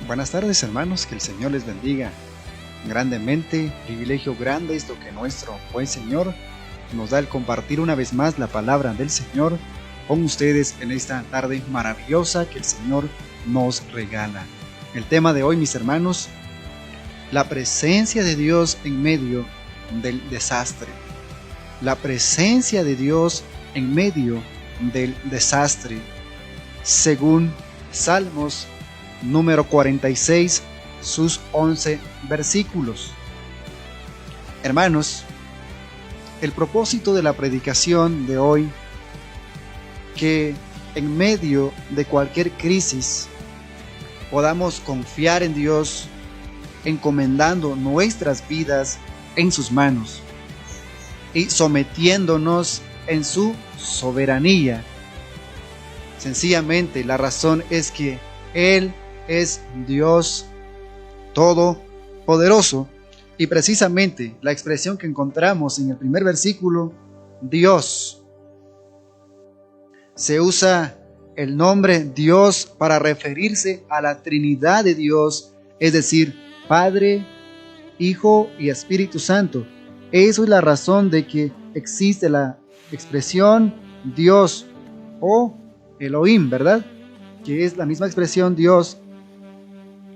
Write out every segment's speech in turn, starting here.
Buenas tardes, hermanos, que el Señor les bendiga grandemente. Privilegio grande es lo que nuestro buen Señor nos da el compartir una vez más la palabra del Señor con ustedes en esta tarde maravillosa que el Señor nos regala. El tema de hoy, mis hermanos, la presencia de Dios en medio del desastre. La presencia de Dios en medio del desastre, según Salmos número 46, sus 11 versículos. Hermanos, el propósito de la predicación de hoy, que en medio de cualquier crisis podamos confiar en Dios, encomendando nuestras vidas en sus manos y sometiéndonos en su soberanía. Sencillamente, la razón es que Él es Dios Todopoderoso, y precisamente la expresión que encontramos en el primer versículo, Dios, se usa el nombre Dios para referirse a la Trinidad de Dios, es decir, Padre, Hijo y Espíritu Santo. Eso es la razón de que existe la expresión Dios o Elohim, ¿verdad? Que es la misma expresión Dios,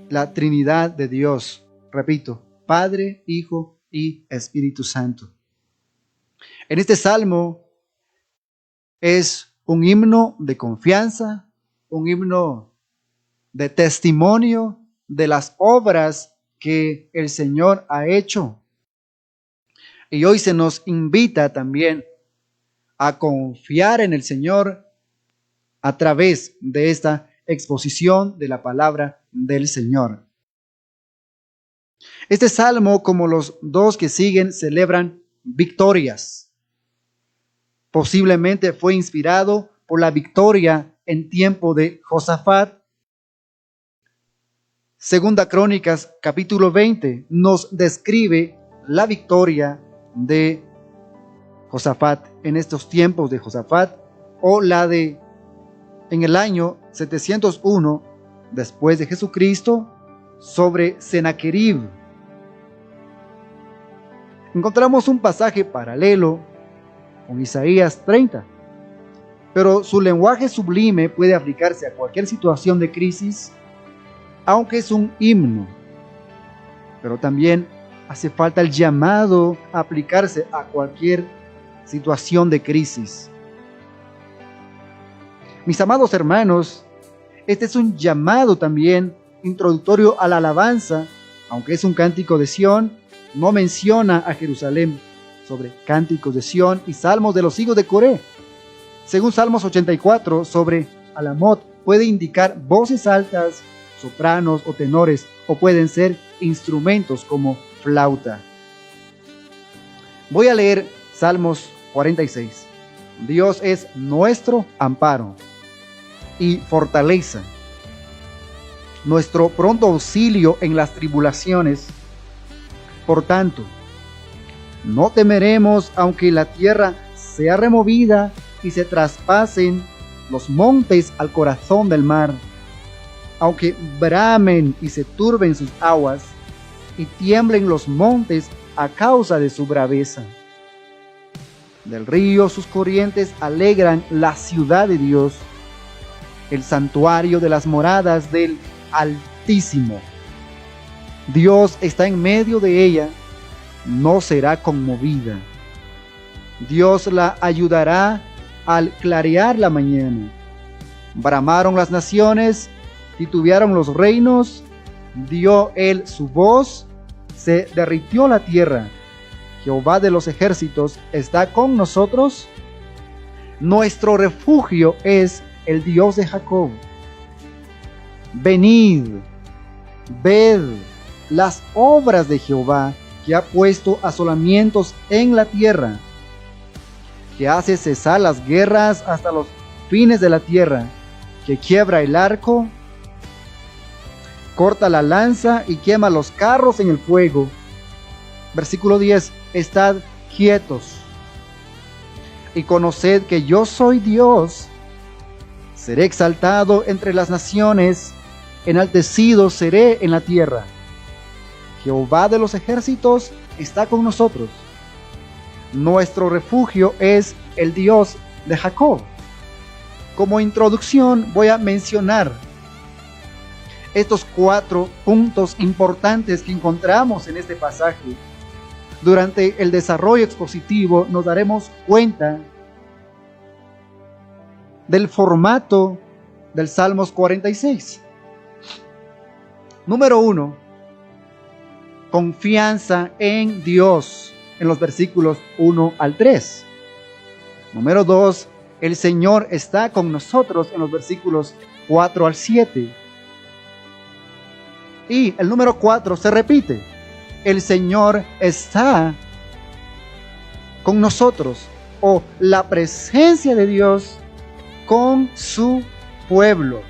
la Trinidad de Dios. Repito, Padre, Hijo y Espíritu Santo. En este salmo es un himno de confianza, un himno de testimonio de las obras que el Señor ha hecho. Y hoy se nos invita también a confiar en el Señor a través de esta exposición de la palabra del Señor. Este salmo, como los dos que siguen, celebran victorias. Posiblemente fue inspirado por la victoria en tiempo de Josafat. Segunda Crónicas, capítulo 20, nos describe la victoria de Josafat en estos tiempos de Josafat, o la de en el año 701 después de Jesucristo sobre Sennacherib. Encontramos un pasaje paralelo con Isaías 30, pero su lenguaje sublime puede aplicarse a cualquier situación de crisis, aunque es un himno. Pero también hace falta el llamado a aplicarse a cualquier situación de crisis. Mis amados hermanos, este es un llamado también introductorio a la alabanza, aunque es un cántico de Sión, no menciona a Jerusalén sobre cánticos de Sión y salmos de los hijos de Coré. Según Salmos 84, sobre Alamot puede indicar voces altas, sopranos o tenores, o pueden ser instrumentos como flauta. Voy a leer Salmos 46. Dios es nuestro amparo y fortaleza, nuestro pronto auxilio en las tribulaciones. Por tanto, no temeremos aunque la tierra sea removida y se traspasen los montes al corazón del mar, aunque bramen y se turben sus aguas y tiemblen los montes a causa de su braveza. Del río sus corrientes alegran la ciudad de Dios, el santuario de las moradas del Altísimo. Dios está en medio de ella, no será conmovida. Dios la ayudará al clarear la mañana. Bramaron las naciones, titubearon los reinos, dio él su voz, se derritió la tierra. Jehová de los ejércitos está con nosotros. Nuestro refugio es el Dios de Jacob. Venid, ved las obras de Jehová, que ha puesto asolamientos en la tierra, que hace cesar las guerras hasta los fines de la tierra, que quiebra el arco, corta la lanza y quema los carros en el fuego. Versículo 10. Estad quietos y conoced que yo soy Dios. Seré exaltado entre las naciones, enaltecido seré en la tierra. Jehová de los ejércitos está con nosotros. Nuestro refugio es el Dios de Jacob. Como introducción voy a mencionar estos 4 puntos importantes que encontramos en este pasaje. Durante el desarrollo expositivo nos daremos cuenta del formato del Salmos 46. Número 1, confianza en Dios, en los versículos 1 al 3. Número 2, el Señor está con nosotros, en los versículos 4 al 7. Y el número 4 se repite: el Señor está con nosotros, o la presencia de Dios con su pueblo.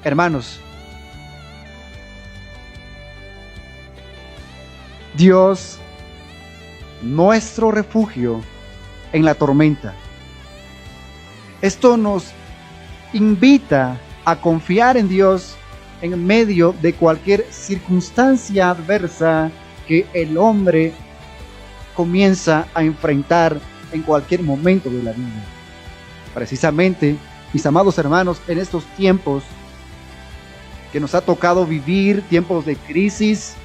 Hermanos, Dios, nuestro refugio en la tormenta. Esto nos invita a confiar en Dios en medio de cualquier circunstancia adversa que el hombre comienza a enfrentar en cualquier momento de la vida. Precisamente, mis amados hermanos, en estos tiempos que nos ha tocado vivir, tiempos de crisis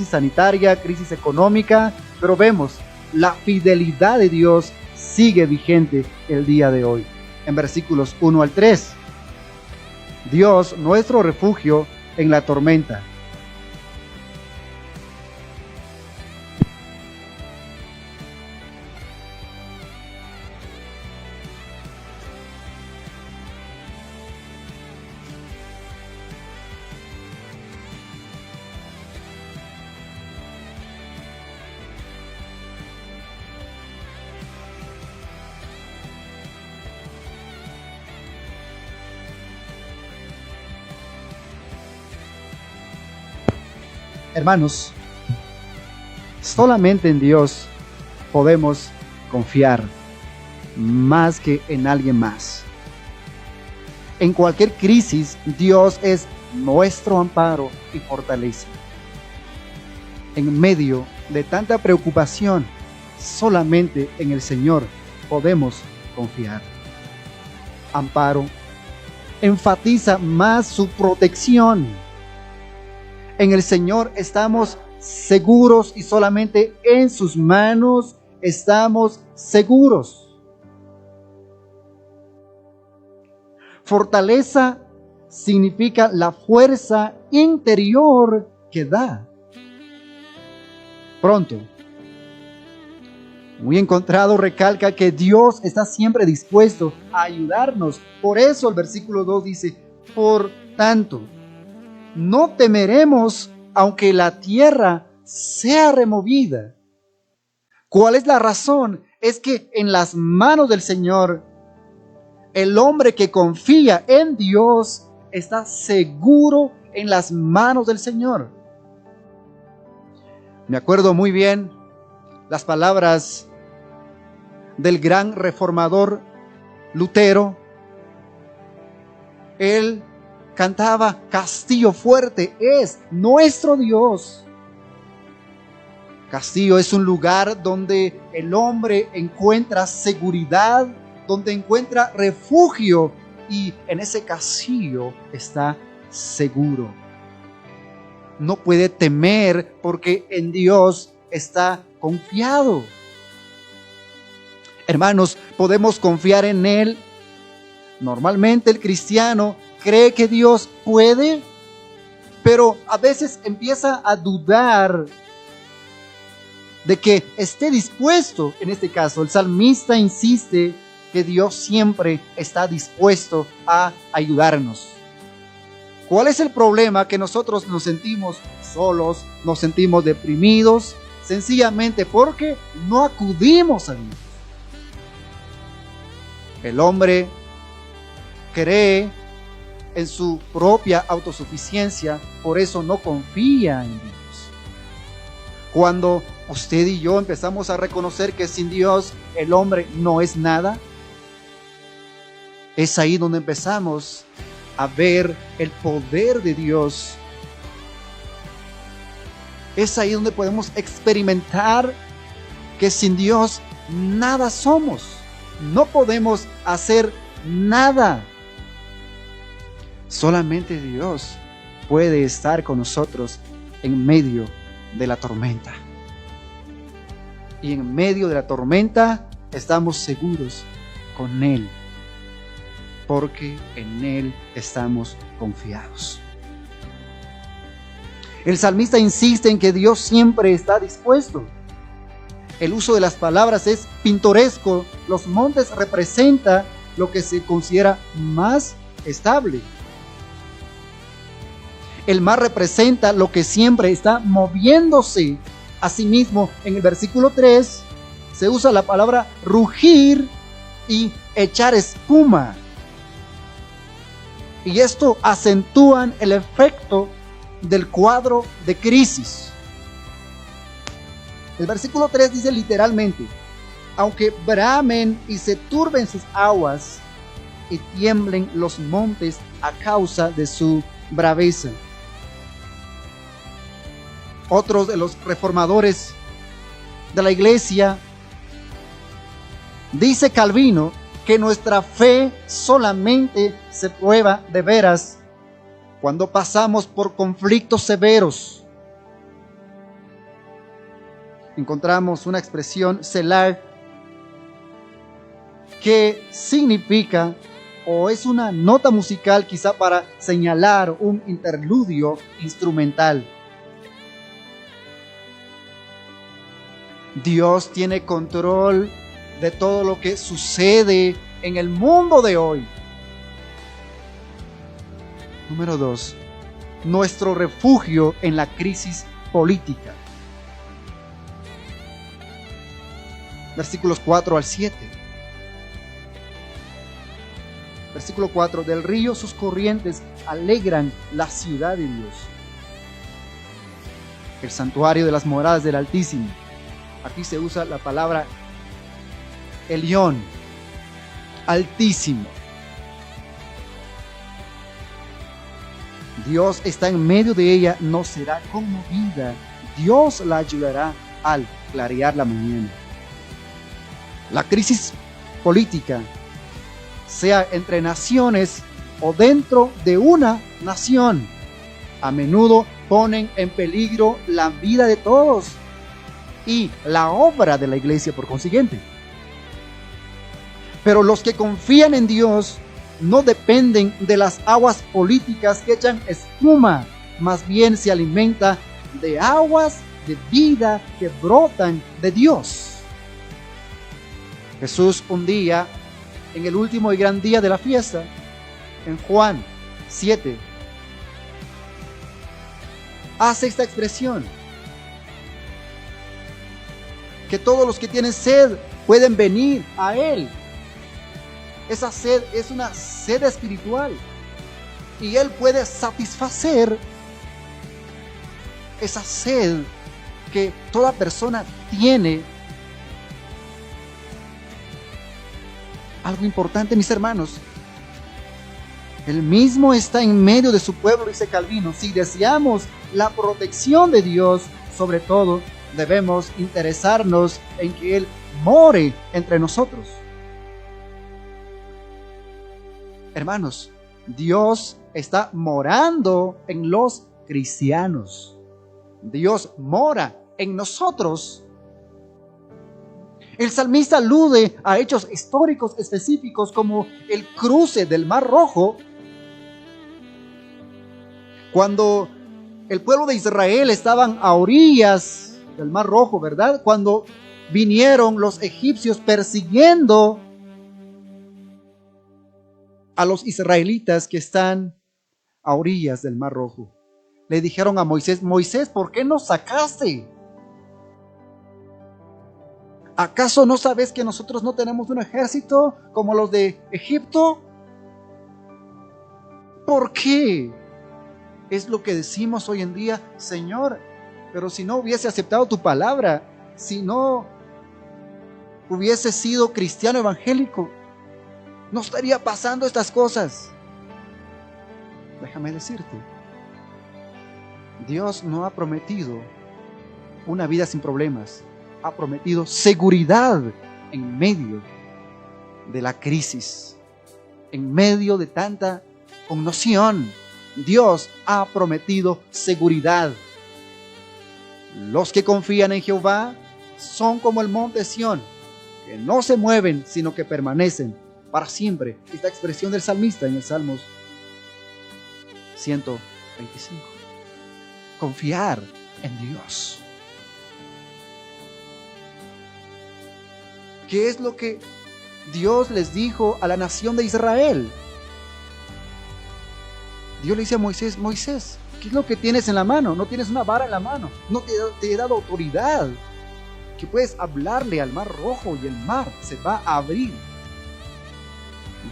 sanitaria, crisis económica, pero vemos la fidelidad de Dios sigue vigente el día de hoy. En versículos 1 al 3, Dios, nuestro refugio en la tormenta. Hermanos, solamente en Dios podemos confiar más que en alguien más. En cualquier crisis, Dios es nuestro amparo y fortaleza. En medio de tanta preocupación, solamente en el Señor podemos confiar. Amparo enfatiza más su protección. En el Señor estamos seguros y solamente en sus manos estamos seguros. Fortaleza significa la fuerza interior que da. Pronto. Muy encontrado recalca que Dios está siempre dispuesto a ayudarnos. Por eso el versículo 2 dice: por tanto, no temeremos aunque la tierra sea removida. ¿Cuál es la razón? Es que en las manos del Señor, el hombre que confía en Dios está seguro en las manos del Señor. Me acuerdo muy bien las palabras del gran reformador Lutero. Él cantaba: castillo fuerte es nuestro Dios. Castillo es un lugar donde el hombre encuentra seguridad, donde encuentra refugio, y en ese castillo está seguro. No puede temer porque en Dios está confiado. Hermanos, podemos confiar en Él. Normalmente el cristiano cree que Dios puede, pero a veces empieza a dudar de que esté dispuesto. En este caso, el salmista insiste que Dios siempre está dispuesto a ayudarnos. ¿Cuál es el problema? Que nosotros nos sentimos solos, nos sentimos deprimidos, sencillamente porque no acudimos a Dios. El hombre cree en su propia autosuficiencia, por eso no confía en Dios. Cuando usted y yo empezamos a reconocer que sin Dios el hombre no es nada, Es ahí donde empezamos a ver el poder de Dios. Es ahí donde podemos experimentar que sin Dios nada somos. No podemos hacer nada. Solamente Dios puede estar con nosotros en medio de la tormenta. Y en medio de la tormenta estamos seguros con Él, porque en Él estamos confiados. El salmista insiste en que Dios siempre está dispuesto. El uso de las palabras es pintoresco. Los montes representan lo que se considera más estable. El mar representa lo que siempre está moviéndose. Asimismo, en el versículo 3 se usa la palabra rugir y echar espuma. Y esto acentúan el efecto del cuadro de crisis. El versículo 3 dice literalmente: aunque bramen y se turben sus aguas y tiemblen los montes a causa de su braveza. Otros de los reformadores de la iglesia, dice Calvino, que nuestra fe solamente se prueba de veras cuando pasamos por conflictos severos. Encontramos una expresión selah que significa, o es una nota musical quizá para señalar un interludio instrumental. Dios tiene control de todo lo que sucede en el mundo de hoy. Número 2, nuestro refugio en la crisis política. Versículos 4 al 7. Versículo 4, del río sus corrientes alegran la ciudad de Dios, el santuario de las moradas del Altísimo. Aquí se usa la palabra Elión, Altísimo. Dios está en medio de ella, no será conmovida. Dios la ayudará al clarear la mañana. La crisis política, sea entre naciones o dentro de una nación, a menudo ponen en peligro la vida de todos y la obra de la iglesia por consiguiente. Pero los que confían en Dios no dependen de las aguas políticas que echan espuma, más bien se alimenta de aguas de vida que brotan de Dios. Jesús un día, en el último y gran día de la fiesta, en Juan 7, hace esta expresión: que todos los que tienen sed pueden venir a Él. Esa sed es una sed espiritual y Él puede satisfacer esa sed que toda persona tiene. Algo importante, mis hermanos, Él mismo está en medio de su pueblo, dice Calvino. Si deseamos la protección de Dios, sobre todo, debemos interesarnos en que Él more entre nosotros. Hermanos, Dios está morando en los cristianos. Dios mora en nosotros. El salmista alude a hechos históricos específicos como el cruce del Mar Rojo, cuando el pueblo de Israel estaban a orillas del Mar Rojo, ¿verdad? Cuando vinieron los egipcios persiguiendo a los israelitas que están a orillas del Mar Rojo. Le dijeron a Moisés: Moisés, ¿por qué nos sacaste? ¿Acaso no sabes que nosotros no tenemos un ejército como los de Egipto? ¿Por qué? Es lo que decimos hoy en día: Señor, pero si no hubiese aceptado tu palabra, si no hubiese sido cristiano evangélico, no estaría pasando estas cosas. Déjame decirte, Dios no ha prometido una vida sin problemas, ha prometido seguridad en medio de la crisis, en medio de tanta conmoción. Dios ha prometido seguridad. Los que confían en Jehová son como el monte Sión, que no se mueven, sino que permanecen para siempre. Esta expresión del salmista en el Salmos 125. Confiar en Dios. ¿Qué es lo que Dios les dijo a la nación de Israel? Dios le dice a Moisés, Moisés, ¿qué es lo que tienes en la mano? No tienes una vara en la mano. No te he dado autoridad. Que puedes hablarle al mar rojo y el mar se va a abrir.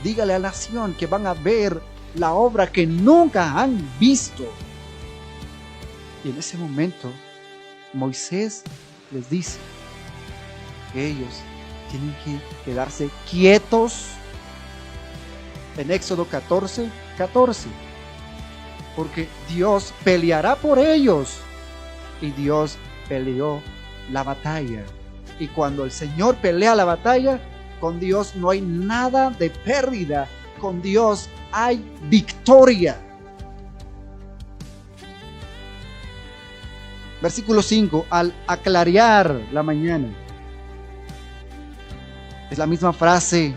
Dígale a la nación que van a ver la obra que nunca han visto. Y en ese momento, Moisés les dice que ellos tienen que quedarse quietos. En Éxodo 14, porque Dios peleará por ellos. Y Dios peleó la batalla. Y cuando el Señor pelea la batalla, con Dios no hay nada de pérdida. Con Dios hay victoria. Versículo 5, al aclarear la mañana. Es la misma frase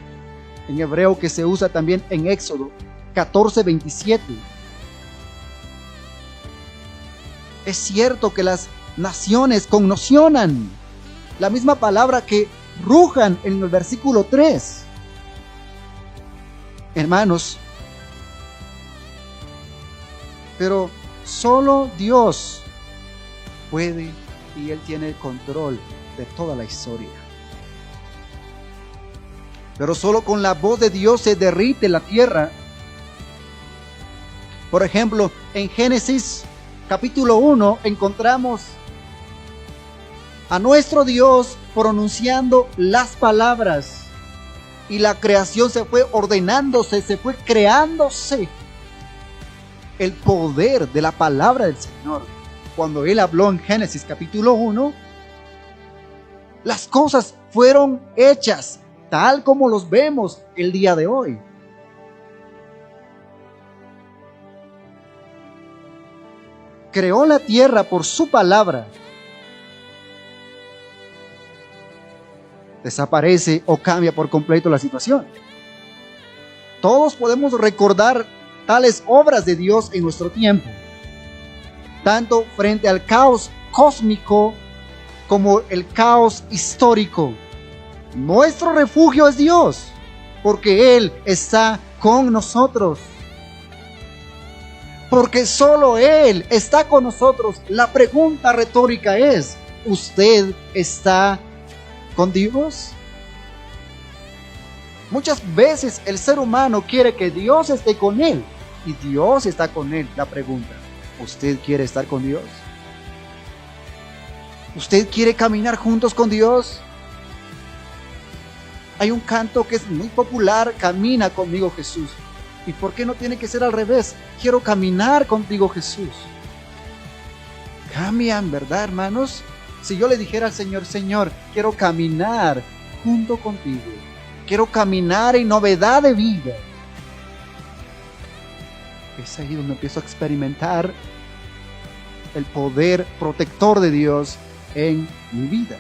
en hebreo que se usa también en Éxodo 14:27. Es cierto que las naciones conmocionan. La misma palabra que rujan en el versículo 3. Hermanos, pero solo Dios puede y Él tiene el control de toda la historia. Pero solo con la voz de Dios se derrite la tierra. Por ejemplo, en Génesis capítulo 1 encontramos a nuestro Dios pronunciando las palabras y la creación se fue ordenándose, se fue creándose. El poder de la palabra del Señor. Cuando Él habló en Génesis capítulo 1, las cosas fueron hechas tal como los vemos el día de hoy. Creó la tierra por su palabra. Desaparece o cambia por completo la situación. Todos podemos recordar tales obras de Dios en nuestro tiempo, tanto frente al caos cósmico como el caos histórico. Nuestro refugio es Dios, porque Él está con nosotros. Porque solo Él está con nosotros. La pregunta retórica es, ¿usted está con Dios? Muchas veces el ser humano quiere que Dios esté con él y Dios está con él. La pregunta, ¿usted quiere estar con Dios? ¿Usted quiere caminar juntos con Dios? Hay un canto que es muy popular, Camina conmigo Jesús. ¿Y por qué no tiene que ser al revés? Quiero caminar contigo Jesús. Cambian, ¿verdad, hermanos? Si yo le dijera al Señor, Señor, quiero caminar junto contigo. Quiero caminar en novedad de vida. Es ahí donde empiezo a experimentar el poder protector de Dios en mi vida.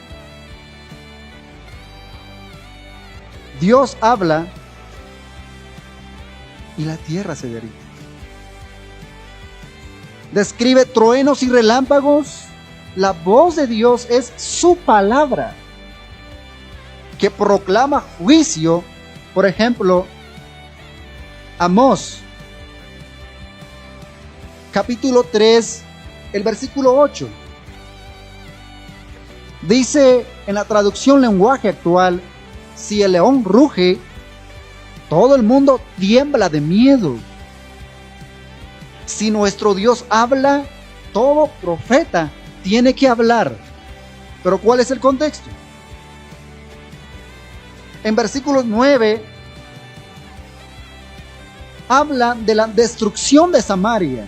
Dios habla y la tierra se derrite. Describe truenos y relámpagos. La voz de Dios es su palabra, que proclama juicio. Por ejemplo, Amós, capítulo 3, el versículo 8. Dice en la traducción lenguaje actual, si el león ruge, todo el mundo tiembla de miedo. Si nuestro Dios habla, todo profeta tiene que hablar. Pero ¿cuál es el contexto? En versículos 9 habla de la destrucción de Samaria.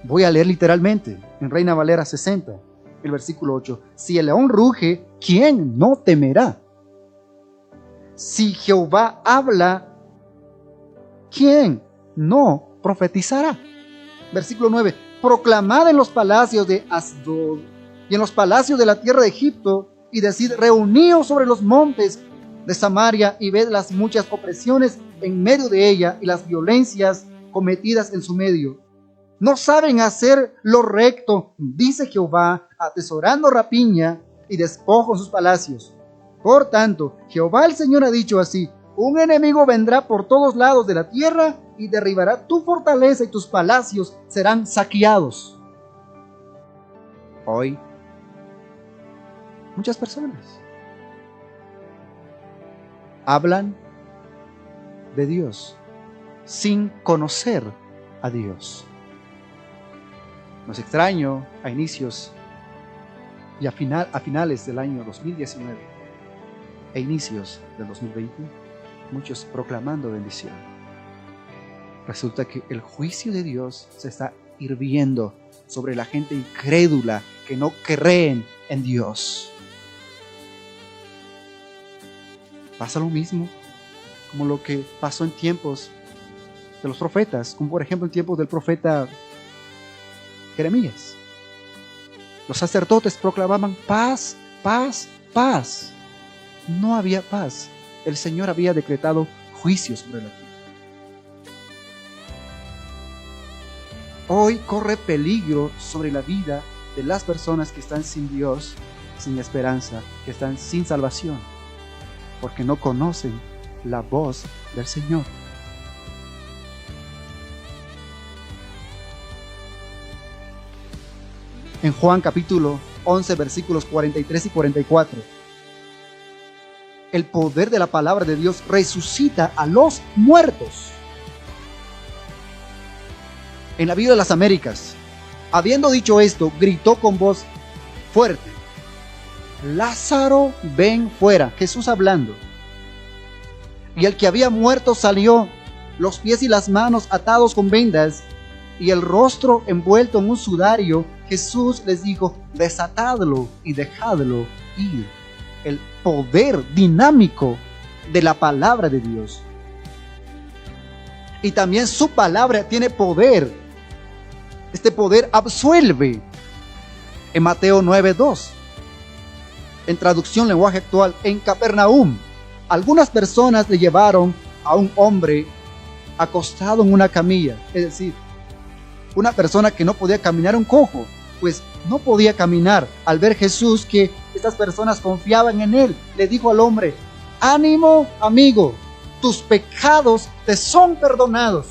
Voy a leer literalmente en Reina Valera 60, el versículo 8. Si el león ruge, ¿quién no temerá? Si Jehová habla, ¿quién no profetizará? Versículo 9. Proclamad en los palacios de Asdod y en los palacios de la tierra de Egipto, y decid: reuníos sobre los montes de Samaria y ved las muchas opresiones en medio de ella y las violencias cometidas en su medio. No saben hacer lo recto, dice Jehová, atesorando rapiña y despojo en sus palacios. Por tanto, Jehová el Señor ha dicho así: un enemigo vendrá por todos lados de la tierra y derribará tu fortaleza, y tus palacios serán saqueados. Hoy, muchas personas hablan de Dios sin conocer a Dios. No es extraño a inicios y a finales del año 2019 e inicios del 2020, muchos proclamando bendición. Resulta que el juicio de Dios se está hirviendo sobre la gente incrédula que no creen en Dios. Pasa lo mismo como lo que pasó en tiempos de los profetas, como por ejemplo en tiempos del profeta Jeremías. Los sacerdotes proclamaban paz, paz, paz. No había paz. El Señor había decretado juicio sobre la tierra. Hoy corre peligro sobre la vida de las personas que están sin Dios, sin esperanza, que están sin salvación, porque no conocen la voz del Señor. En Juan capítulo 11, versículos 43 y 44, el poder de la palabra de Dios resucita a los muertos. En la vida de las Américas, habiendo dicho esto, gritó con voz fuerte: Lázaro, ven fuera. Jesús hablando. Y el que había muerto salió, los pies y las manos atados con vendas y el rostro envuelto en un sudario. Jesús les dijo: desatadlo y dejadlo ir. El poder dinámico de la palabra de Dios. Y también su palabra tiene poder. Este poder absuelve. En Mateo 9:2, en traducción lenguaje actual, en Capernaum, algunas personas le llevaron a un hombre acostado en una camilla, es decir, una persona que no podía caminar, un cojo, pues no podía caminar. Al ver Jesús que estas personas confiaban en él, le dijo al hombre: ánimo, amigo, tus pecados te son perdonados.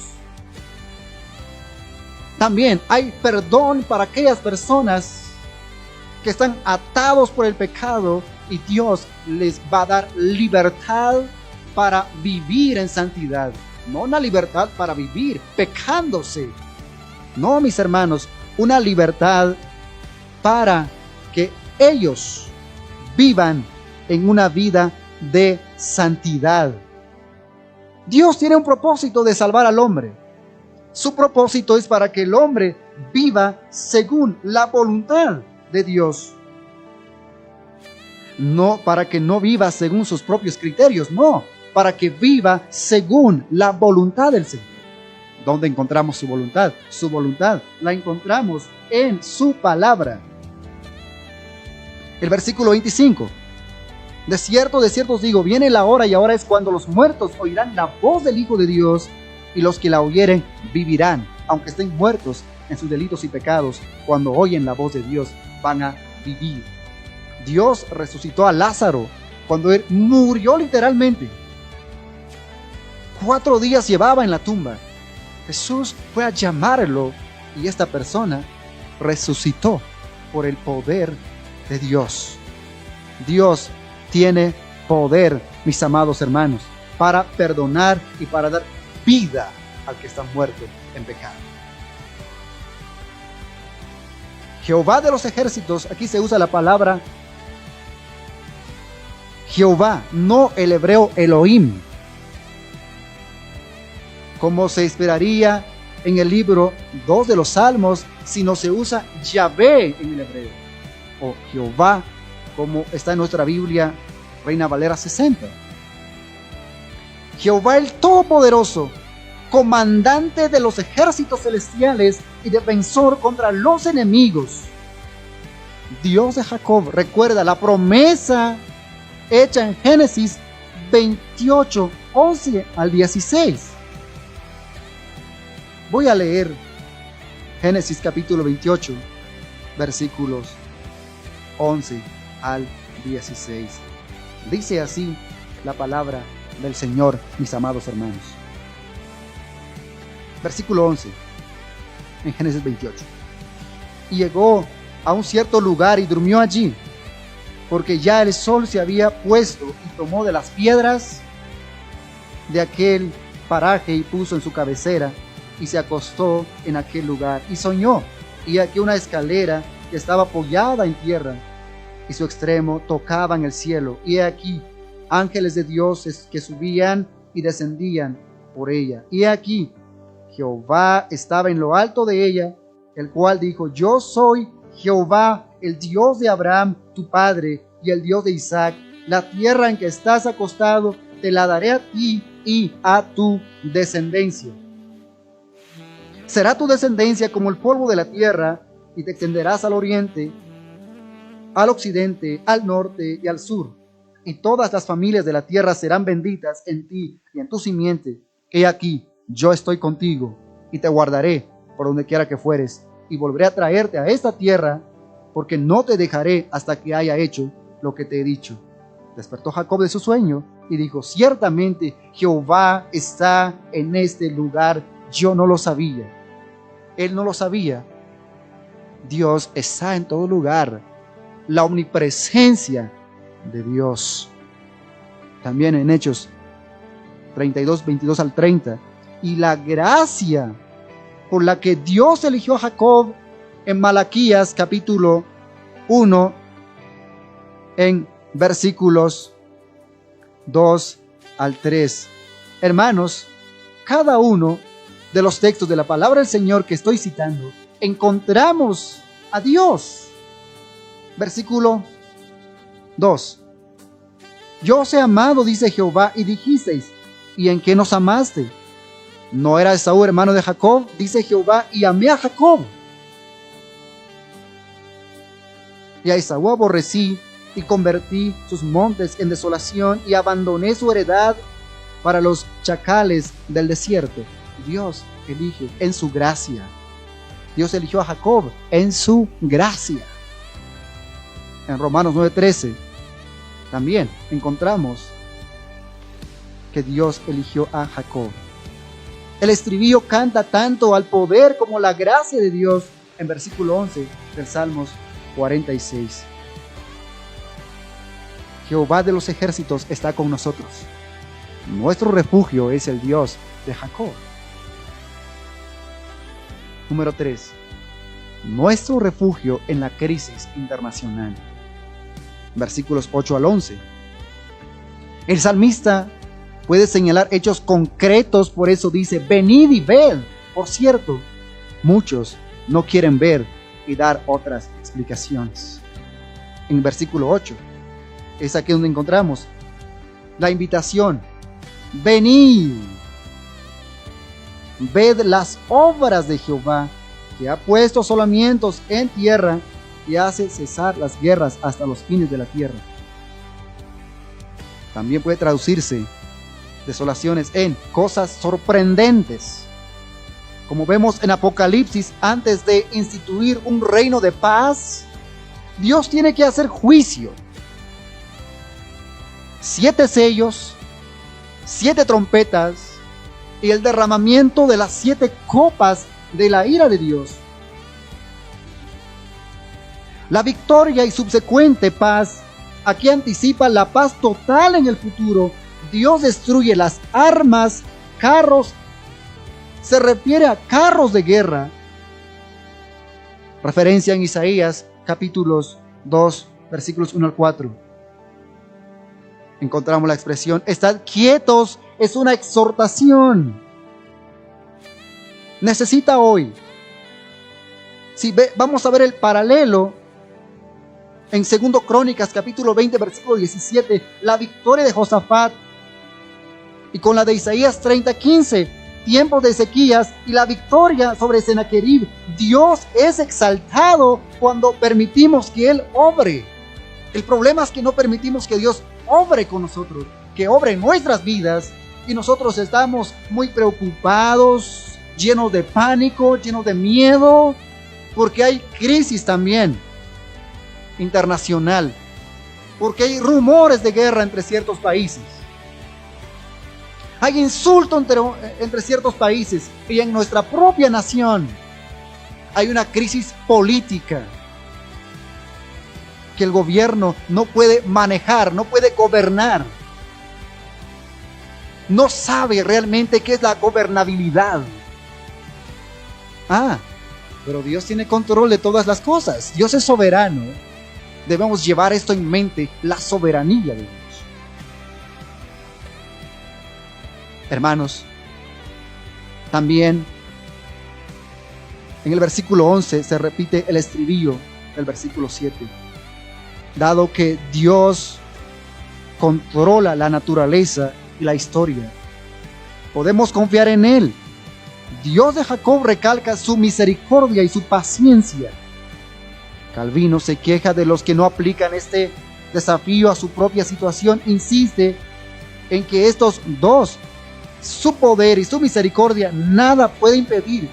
También hay perdón para aquellas personas que están atados por el pecado, y Dios les va a dar libertad para vivir en santidad. No una libertad para vivir pecándose. No, mis hermanos, una libertad para que ellos vivan en una vida de santidad. Dios tiene un propósito de salvar al hombre. Su propósito es para que el hombre viva según la voluntad de Dios. No para que no viva según sus propios criterios, no, para que viva según la voluntad del Señor. ¿Dónde encontramos su voluntad? Su voluntad la encontramos en su palabra. El versículo 25. De cierto os digo, viene la hora, y ahora es, cuando los muertos oirán la voz del Hijo de Dios, y los que la oyeren vivirán, aunque estén muertos en sus delitos y pecados. Cuando oyen la voz de Dios, van a vivir. Dios resucitó a Lázaro cuando él murió literalmente. 4 días llevaba en la tumba. Jesús fue a llamarlo, y esta persona resucitó por el poder de Dios. Dios tiene poder, mis amados hermanos, para perdonar y para dar vida al que está muerto en pecado. Jehová de los ejércitos, aquí se usa la palabra Jehová, no el hebreo Elohim, como se esperaría en el libro 2 de los Salmos, sino se usa Yahvé en el hebreo, o Jehová, como está en nuestra Biblia Reina Valera 60. Jehová el Todopoderoso, comandante de los ejércitos celestiales y defensor contra los enemigos. Dios de Jacob, recuerda la promesa hecha en Génesis 28, 11 al 16. Voy a leer Génesis capítulo 28, versículos 11 al 16. Dice así la palabra del Señor, mis amados hermanos. Versículo 11, en Génesis 28. Y llegó a un cierto lugar y durmió allí, porque ya el sol se había puesto, y tomó de las piedras de aquel paraje y puso en su cabecera, y se acostó en aquel lugar y soñó, y aquí una escalera que estaba apoyada en tierra, y su extremo tocaba en el cielo, y aquí ángeles de Dios que subían y descendían por ella. Y aquí Jehová estaba en lo alto de ella, el cual dijo: Yo soy Jehová, el Dios de Abraham tu padre y el Dios de Isaac. La tierra en que estás acostado te la daré a ti y a tu descendencia. Será tu descendencia como el polvo de la tierra, y te extenderás al oriente, al occidente, al norte y al sur. Y todas las familias de la tierra serán benditas en ti y en tu simiente. He aquí, yo estoy contigo y te guardaré por donde quiera que fueres, y volveré a traerte a esta tierra, porque no te dejaré hasta que haya hecho lo que te he dicho. Despertó Jacob de su sueño y dijo: ciertamente Jehová está en este lugar. Yo no lo sabía. Él no lo sabía. Dios está en todo lugar. La omnipresencia de Dios. También en Hechos 32, 22 al 30. Y la gracia por la que Dios eligió a Jacob en Malaquías capítulo 1, en versículos 2 al 3. Hermanos, cada uno de los textos de la palabra del Señor que estoy citando, encontramos a Dios. Versículo 2. Yo os he amado, dice Jehová, y dijisteis: ¿y en qué nos amaste? ¿No era Esaú hermano de Jacob? Dice Jehová, y amé a Jacob. Y a Esaú aborrecí, y convertí sus montes en desolación, y abandoné su heredad para los chacales del desierto. Dios elige en su gracia. Dios eligió a Jacob en su gracia. En Romanos 9:13 también encontramos que Dios eligió a Jacob. El estribillo canta tanto al poder como la gracia de Dios en versículo 11 del Salmos 46. Jehová de los ejércitos está con nosotros. Nuestro refugio es el Dios de Jacob. Número 3. Nuestro refugio en la crisis internacional. Versículos 8 al 11. El salmista puede señalar hechos concretos, por eso dice: venid y ved. Por cierto, muchos no quieren ver y dar otras explicaciones. En versículo 8 es aquí donde encontramos la invitación: venid, ved las obras de Jehová, que ha puesto asolamientos en tierra y hace cesar las guerras hasta los fines de la tierra. También puede traducirse desolaciones en cosas sorprendentes. Como vemos en Apocalipsis, antes de instituir un reino de paz, Dios tiene que hacer juicio. 7 sellos, 7 trompetas y el derramamiento de las 7 copas de la ira de Dios. La victoria y subsecuente paz aquí anticipa la paz total en el futuro. Dios destruye las armas, carros, se refiere a carros de guerra. Referencia en Isaías capítulos 2, versículos 1 al 4. encontramos la expresión estad quietos, es una exhortación. Necesita hoy. Vamos a ver el paralelo en 2 Crónicas, capítulo 20, versículo 17, la victoria de Josafat, y con la de Isaías 30, 15, tiempos de Ezequías y la victoria sobre Sennacherib. Dios es exaltado cuando permitimos que Él obre. El problema es que no permitimos que Dios obre con nosotros, que obre en nuestras vidas, y nosotros estamos muy preocupados, llenos de pánico, llenos de miedo, porque hay crisis también internacional, porque hay rumores de guerra entre ciertos países, hay insulto entre ciertos países, y en nuestra propia nación hay una crisis política que el gobierno no puede manejar, no puede gobernar, no sabe realmente qué es la gobernabilidad. Pero Dios tiene control de todas las cosas. Dios es soberano. Debemos llevar esto en mente, la soberanía de Dios. Hermanos, también en el versículo 11 se repite el estribillo del versículo 7. Dado que Dios controla la naturaleza y la historia, podemos confiar en Él. Dios de Jacob recalca su misericordia y su paciencia. Calvino se queja de los que no aplican este desafío a su propia situación. Insiste en que estos dos, su poder y su misericordia, nada puede impedir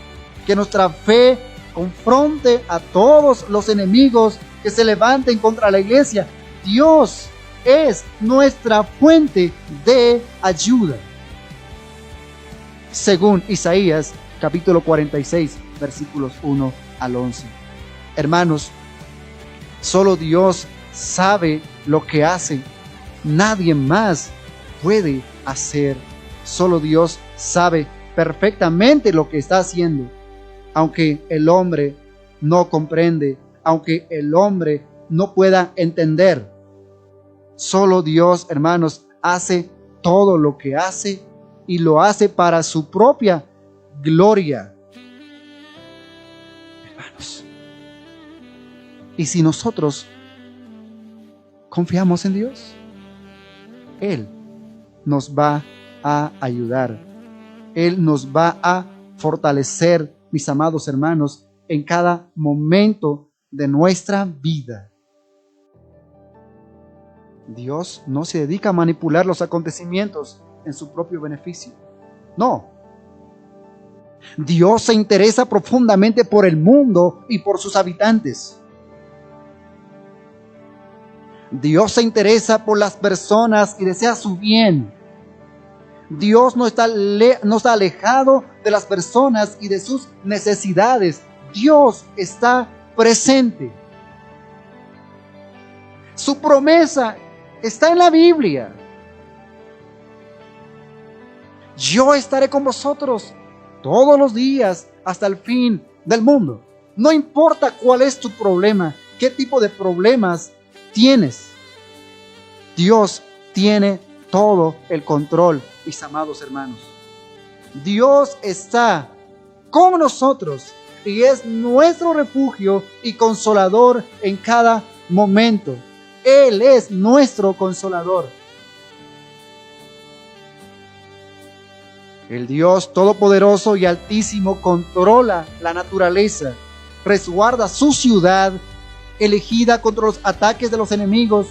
que nuestra fe confronte a todos los enemigos que se levanten contra la iglesia. Dios es nuestra fuente de ayuda. Según Isaías capítulo 46, versículos 1 al 11. Hermanos, solo Dios sabe lo que hace. Nadie más puede hacer. Solo Dios sabe perfectamente lo que está haciendo. Aunque el hombre no comprende, aunque el hombre no pueda entender, solo Dios, hermanos, hace todo lo que hace, y lo hace para su propia gloria. Hermanos, y si nosotros confiamos en Dios, Él nos va a ayudar. Él nos va a fortalecer, mis amados hermanos, en cada momento de nuestra vida. Dios no se dedica a manipular los acontecimientos en su propio beneficio. No. Dios se interesa profundamente por el mundo y por sus habitantes. Dios se interesa por las personas y desea su bien. Dios no está alejado de las personas y de sus necesidades. Dios está presente. Su promesa está en la Biblia. Yo estaré con vosotros todos los días hasta el fin del mundo. No importa cuál es tu problema, qué tipo de problemas tienes. Dios tiene todo el control, mis amados hermanos. Dios está con nosotros y es nuestro refugio y consolador en cada momento. Él es nuestro consolador. El Dios Todopoderoso y Altísimo controla la naturaleza, resguarda su ciudad, elegida contra los ataques de los enemigos,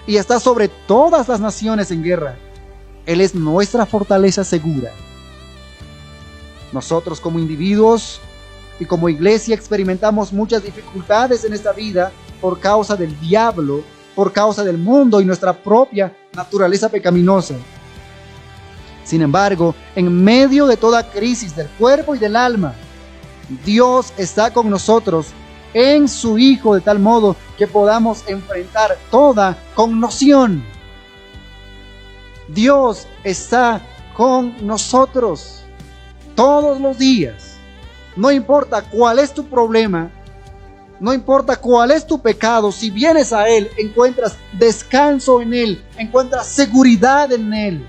y está sobre todas las naciones en guerra. Él es nuestra fortaleza segura. Nosotros como individuos y como iglesia experimentamos muchas dificultades en esta vida por causa del diablo, por causa del mundo y nuestra propia naturaleza pecaminosa. Sin embargo, en medio de toda crisis del cuerpo y del alma, Dios está con nosotros en su Hijo, de tal modo que podamos enfrentar toda conmoción. Dios está con nosotros todos los días. No importa cuál es tu problema, No importa cuál es tu pecado, si vienes a Él, encuentras descanso en Él, encuentras seguridad en Él.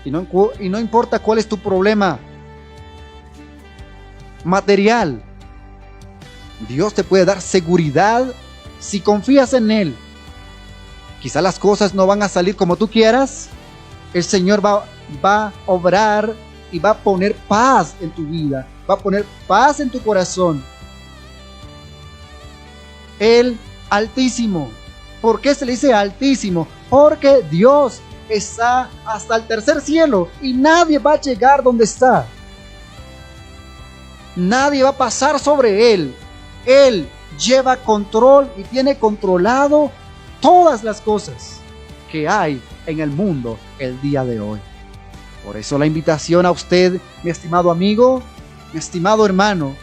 Y no importa cuál es tu problema material, Dios te puede dar seguridad si confías en Él. Quizá las cosas no van a salir como tú quieras. El Señor va a obrar y va a poner paz en tu vida, va a poner paz en tu corazón. El Altísimo. ¿Por qué se le dice Altísimo? Porque Dios está hasta el tercer cielo y nadie va a llegar donde está. Nadie va a pasar sobre Él. Él lleva control y tiene controlado todas las cosas que hay en el mundo el día de hoy. Por eso la invitación a usted, mi estimado amigo, mi estimado hermano,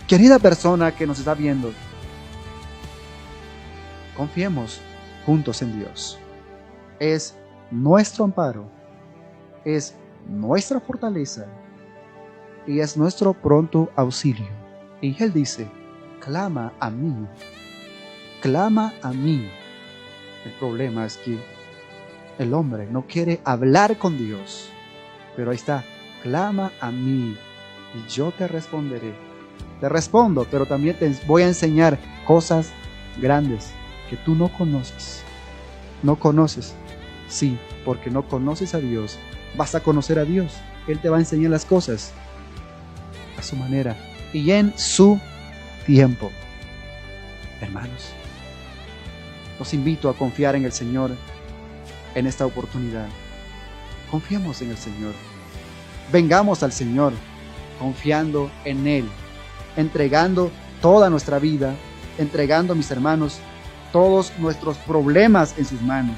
querida persona que nos está viendo, confiemos juntos en Dios. Es nuestro amparo, es nuestra fortaleza y es nuestro pronto auxilio. Y Él dice, clama a mí, clama a mí. El problema es que el hombre no quiere hablar con Dios, pero ahí está, clama a mí y yo te responderé. Te respondo, pero también te voy a enseñar cosas grandes que tú no conoces. No conoces, sí, porque no conoces a Dios. Vas a conocer a Dios. Él te va a enseñar las cosas a su manera y en su tiempo. Hermanos, los invito a confiar en el Señor en esta oportunidad. Confiemos en el Señor. Vengamos al Señor confiando en Él, entregando toda nuestra vida, entregando, mis hermanos, todos nuestros problemas en sus manos,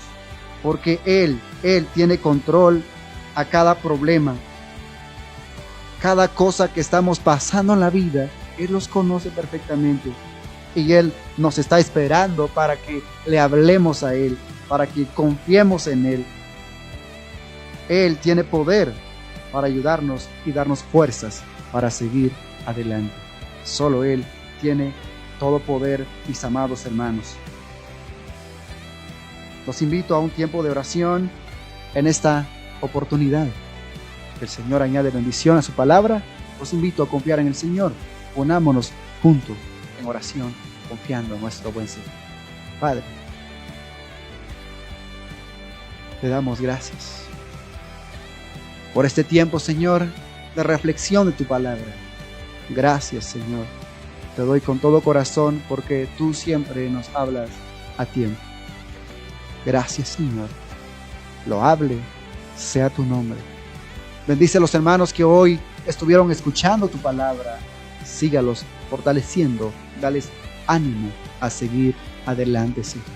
porque Él tiene control a cada problema, cada cosa que estamos pasando en la vida. Él los conoce perfectamente y Él nos está esperando para que le hablemos a Él, para que confiemos en Él. Él tiene poder para ayudarnos y darnos fuerzas para seguir adelante. Solo Él tiene todo poder, mis amados hermanos. Los invito a un tiempo de oración en esta oportunidad. Que el Señor añade bendición a su palabra. Los invito a confiar en el Señor. Unámonos juntos en oración, confiando en nuestro buen Señor. Padre, te damos gracias por este tiempo, Señor, de reflexión de tu palabra. Gracias, Señor. Te doy con todo corazón porque tú siempre nos hablas a tiempo. Gracias, Señor. Loable sea tu nombre. Bendice a los hermanos que hoy estuvieron escuchando tu palabra. Sígalos fortaleciendo. Dales ánimo a seguir adelante, Señor.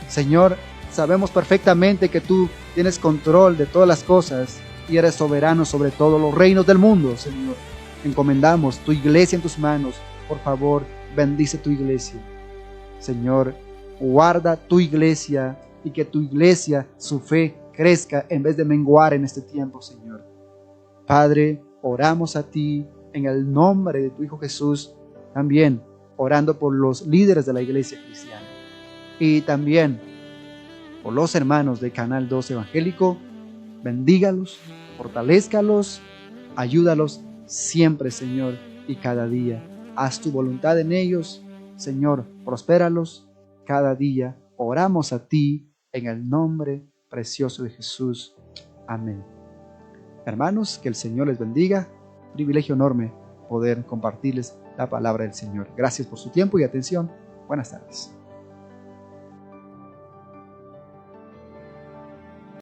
Señor, sabemos perfectamente que tú tienes control de todas las cosas y eres soberano sobre todos los reinos del mundo, Señor. Encomendamos tu iglesia en tus manos. Por favor, bendice tu iglesia. Señor, guarda tu iglesia y que tu iglesia, su fe, crezca en vez de menguar en este tiempo, Señor. Padre, oramos a ti en el nombre de tu Hijo Jesús, también orando por los líderes de la iglesia cristiana y también por los hermanos de Canal 2 Evangélico. Bendígalos, fortalézcalos, ayúdalos siempre, Señor, y cada día. Haz tu voluntad en ellos, Señor, prospéralos cada día. Oramos a ti en el nombre precioso de Jesús. Amén. Hermanos, que el Señor les bendiga. Privilegio enorme poder compartirles la palabra del Señor. Gracias por su tiempo y atención. Buenas tardes.